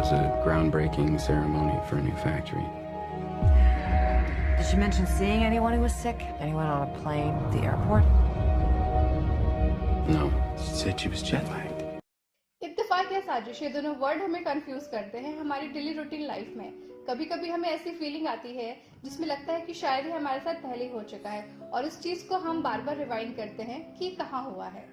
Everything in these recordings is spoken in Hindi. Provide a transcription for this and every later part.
was a groundbreaking ceremony for a new factory. Did she mention seeing anyone who was sick? Anyone on a plane, the airport? No, she said she was jet lagged. इत्तेफाक या साजिश, ये दोनों वर्ड हमें कंफ्यूज करते हैं हमारी डेली रूटीन लाइफ में। कभी कभी हमें ऐसी फीलिंग आती है जिसमें लगता है कि शायद ही हमारे साथ पहले हो चुका है और इस चीज को हम बार बार रिवाइंड करते हैं कि कहाँ हुआ है।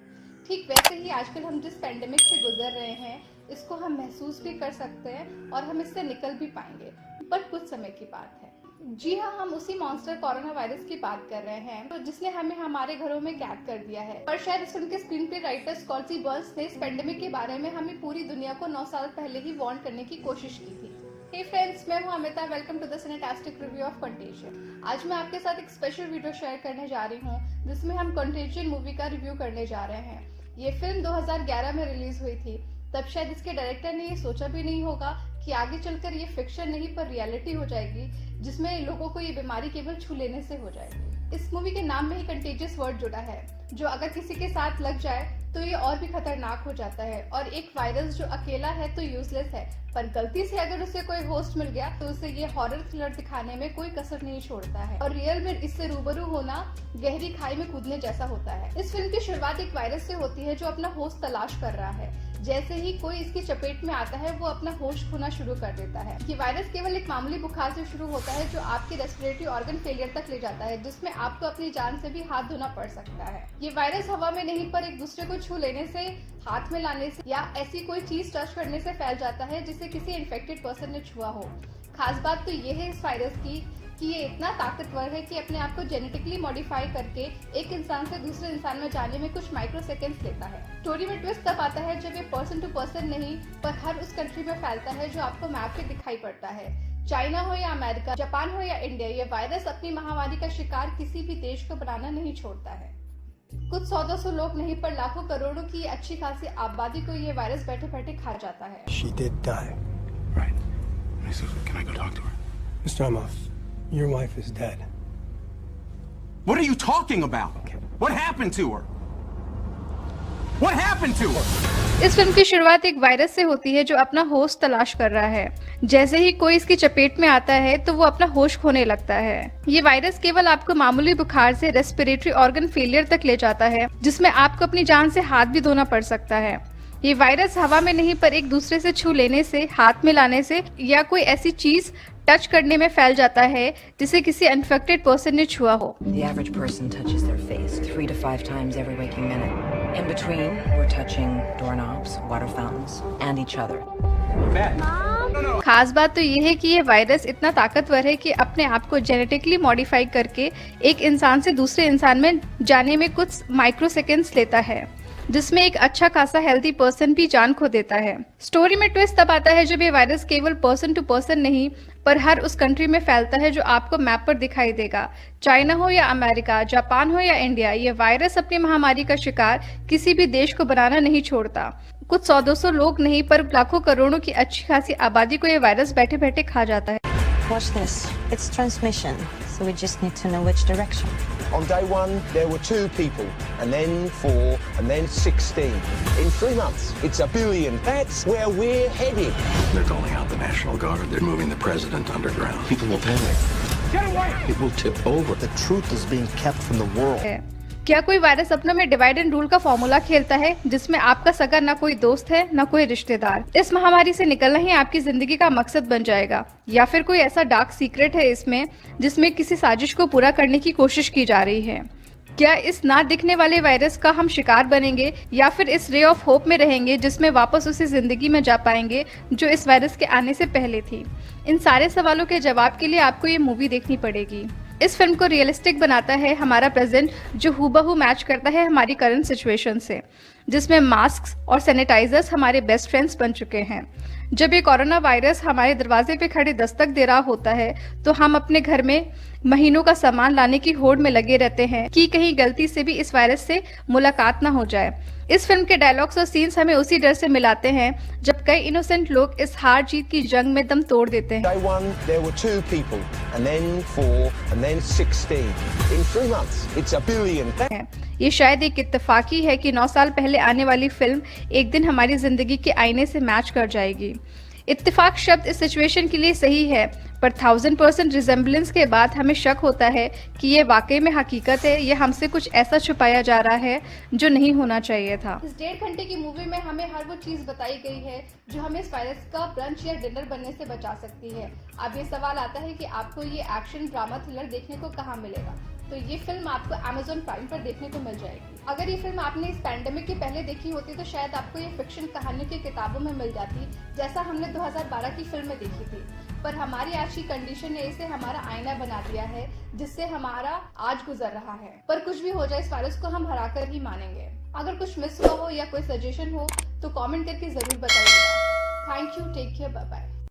ठीक वैसे ही आजकल हम जिस पेंडेमिक से गुजर रहे हैं इसको हम महसूस भी कर सकते हैं और हम इससे निकल भी पाएंगे, पर कुछ समय की बात है। जी हाँ, हम उसी मॉन्स्टर कोरोना वायरस की बात कर रहे हैं तो जिसने हमें हमारे घरों में कैद कर दिया है। पर शायद इस फिल्म के स्क्रीन प्ले राइटर स्कॉर्सी बर्न्स ने इस पेंडेमिक के बारे में हमें पूरी दुनिया को 9 साल पहले ही वार्न करने की कोशिश की थी। हे फ्रेंड्स, मैं हूँ Amita. Welcome to the cinetastic review of Contagion. आज मैं आपके साथ एक स्पेशल वीडियो शेयर करने जा रही हूँ जिसमें हम कंटेजियन मूवी का रिव्यू करने जा रहे हैं। ये फिल्म 2011 में रिलीज हुई थी। तब शायद इसके डायरेक्टर ने ये सोचा भी नहीं होगा कि आगे चलकर ये फिक्शन नहीं पर रियलिटी हो जाएगी, जिसमें लोगों को ये बीमारी केवल छू लेने से हो जाएगी। इस मूवी के नाम में ही कंटेजियस वर्ड जुड़ा है, जो अगर किसी के साथ लग जाए तो ये और भी खतरनाक हो जाता है। और एक वायरस जो अकेला है तो यूजलेस है, पर गलती से अगर उसे कोई होस्ट मिल गया तो उसे ये हॉरर थ्रिलर दिखाने में कोई कसर नहीं छोड़ता है और रियल में इससे रूबरू होना गहरी खाई में कूदने जैसा होता है। इस फिल्म की शुरुआत एक वायरस से होती है जो अपना होस्ट तलाश कर रहा है। जैसे ही कोई इसकी चपेट में आता है वो अपना होश खोना शुरू कर देता है। ये वायरस केवल एक मामूली बुखार से शुरू होता है जो आपके रेस्पिरेटरी ऑर्गन फेलियर तक ले जाता है, जिसमें आपको अपनी जान से भी हाथ धोना पड़ सकता है। ये वायरस हवा में नहीं पर एक दूसरे को छू लेने से, हाथ में लाने से या ऐसी कोई चीज टच करने से फैल जाता है जिसे किसी इन्फेक्टेड पर्सन ने छुआ हो। खास बात तो ये है इस वायरस की कि ये इतना ताकतवर है कि अपने आप को जेनेटिकली मॉडिफाई करके एक इंसान से दूसरे इंसान में जाने में कुछ माइक्रो सेकेंड्स लेता है। स्टोरी में ट्विस्ट तब आता है जब ये पर्सन टू पर्सन नहीं पर हर उस कंट्री में फैलता है जो आपको मैप पे दिखाई पड़ता है। चाइना हो या अमेरिका, जापान हो या इंडिया, ये वायरस अपनी महामारी का शिकार किसी भी देश को बनाना नहीं छोड़ता है। कुछ 100-200 लोग नहीं पर लाखों करोड़ों की अच्छी खासी आबादी को ये वायरस बैठे बैठे खा जाता है। She did die. Right. Can I go talk to her? Mr. Amos, your wife is dead. What are you talking about? What happened to her? What happened to her? इस फिल्म की शुरुआत एक वायरस से होती है जो अपना होस्ट तलाश कर रहा है। जैसे ही कोई इसकी चपेट में आता है तो वो अपना होश खोने लगता है। ये वायरस केवल आपको मामूली बुखार से रेस्पिरेटरी ऑर्गन फेलियर तक ले जाता है, जिसमें आपको अपनी जान से हाथ भी धोना पड़ सकता है। ये वायरस हवा में नहीं पर एक दूसरे से छू लेने से, हाथ में लाने से या कोई ऐसी चीज टच करने में फैल जाता है जिसे किसी इन्फेक्टेड पर्सन ने छुआ हो। The average person touches their face 3 to 5 times every waking minute. In between, we're touching doorknobs, water fountains, and each other. खास बात तो ये है कि ये वायरस इतना ताकतवर है कि अपने आप को जेनेटिकली मॉडिफाई करके एक इंसान से दूसरे इंसान में जाने में कुछ माइक्रो सेकेंड्स लेता है, जिसमें एक अच्छा खासा हेल्दी पर्सन भी जान खो देता है। स्टोरी में ट्विस्ट तब आता है जब ये वायरस केवल पर्सन टू पर्सन नहीं पर हर उस कंट्री में फैलता है जो आपको मैप पर दिखाई देगा। चाइना हो या अमेरिका, जापान हो या इंडिया, ये वायरस अपनी महामारी का शिकार किसी भी देश को बनाना नहीं छोड़ता। कुछ 100-200 लोग नहीं पर लाखों करोड़ों की अच्छी खासी आबादी को ये वायरस बैठे बैठे खा जाता है। Watch this. It's transmission, so we just need to know which direction. On day 1, there were 2 people, and then 4, and then 16. In 3 months, it's 1 billion. That's where we're headed. They're calling out the National Guard. They're moving the president underground. People will panic. Get away! It will tip over. The truth is being kept from the world. क्या कोई वायरस अपनों में डिवाइड एंड रूल का फॉर्मूला खेलता है जिसमें आपका सगा ना कोई दोस्त है ना कोई रिश्तेदार? इस महामारी से निकलना ही आपकी जिंदगी का मकसद बन जाएगा, या फिर कोई ऐसा डार्क सीक्रेट है इसमें जिसमें किसी साजिश को पूरा करने की कोशिश की जा रही है? क्या इस ना दिखने वाले वायरस का हम शिकार बनेंगे या फिर इस रे ऑफ होप में रहेंगे जिसमें वापस उसी जिंदगी में जा पाएंगे जो इस वायरस के आने से पहले थी? इन सारे सवालों के जवाब के लिए आपको ये मूवी देखनी पड़ेगी। इस फिल्म को रियलिस्टिक बनाता है हमारा प्रेजेंट, जो हूबहू मैच करता है हमारी करंट सिचुएशन से, जिसमें मास्क और सैनिटाइजर्स हमारे बेस्ट फ्रेंड्स बन चुके हैं। जब ये कोरोना वायरस हमारे दरवाजे पे खड़े दस्तक दे रहा होता है तो हम अपने घर में महीनों का सामान लाने की होड़ में लगे रहते हैं कि कहीं गलती से भी इस वायरस से मुलाकात ना हो जाए। इस फिल्म के डायलॉग्स और सीन्स हमें उसी डर से मिलाते हैं जब कई इनोसेंट लोग इस हार जीत की जंग में दम तोड़ देते हैं। Day 1, there were 2 people, and then 4, and then 16. In 3 months, it's 1 billion. ये शायद एक इत्तेफाक ही है कि 9 साल पहले आने वाली फिल्म एक दिन हमारी जिंदगी के आईने से मैच कर जाएगी। इत्तेफाक शब्द इस सिचुएशन के लिए सही है, पर 1000% रिजेम्बलेंस के बाद हमें शक होता है कि ये वाकई में हकीकत है या हमसे कुछ ऐसा छुपाया जा रहा है जो नहीं होना चाहिए था। इस 1.5 घंटे की मूवी में हमें हर वो चीज बताई गई है जो हमें इस वायरस का ब्रंच या डिनर बनने से बचा सकती है। अब ये सवाल आता है कि आपको ये एक्शन ड्रामा थ्रिलर देखने को कहाँ मिलेगा? तो ये फिल्म आपको Amazon प्राइम पर देखने को मिल जाएगी। अगर ये फिल्म आपने इस पैंडेमिक के पहले देखी होती तो शायद आपको ये फिक्शन कहानियों की किताबों में मिल जाती, जैसा हमने 2012 की फिल्म में देखी थी। पर हमारी आज की कंडीशन ने इसे हमारा आईना बना दिया है, जिससे हमारा आज गुजर रहा है। पर कुछ भी हो जाए, इस वायरस को हम हराकर ही मानेंगे। अगर कुछ मिस हुआ हो या कोई सजेशन हो तो कमेंट करके जरूर बताइएगा। Thank you, take care, bye bye.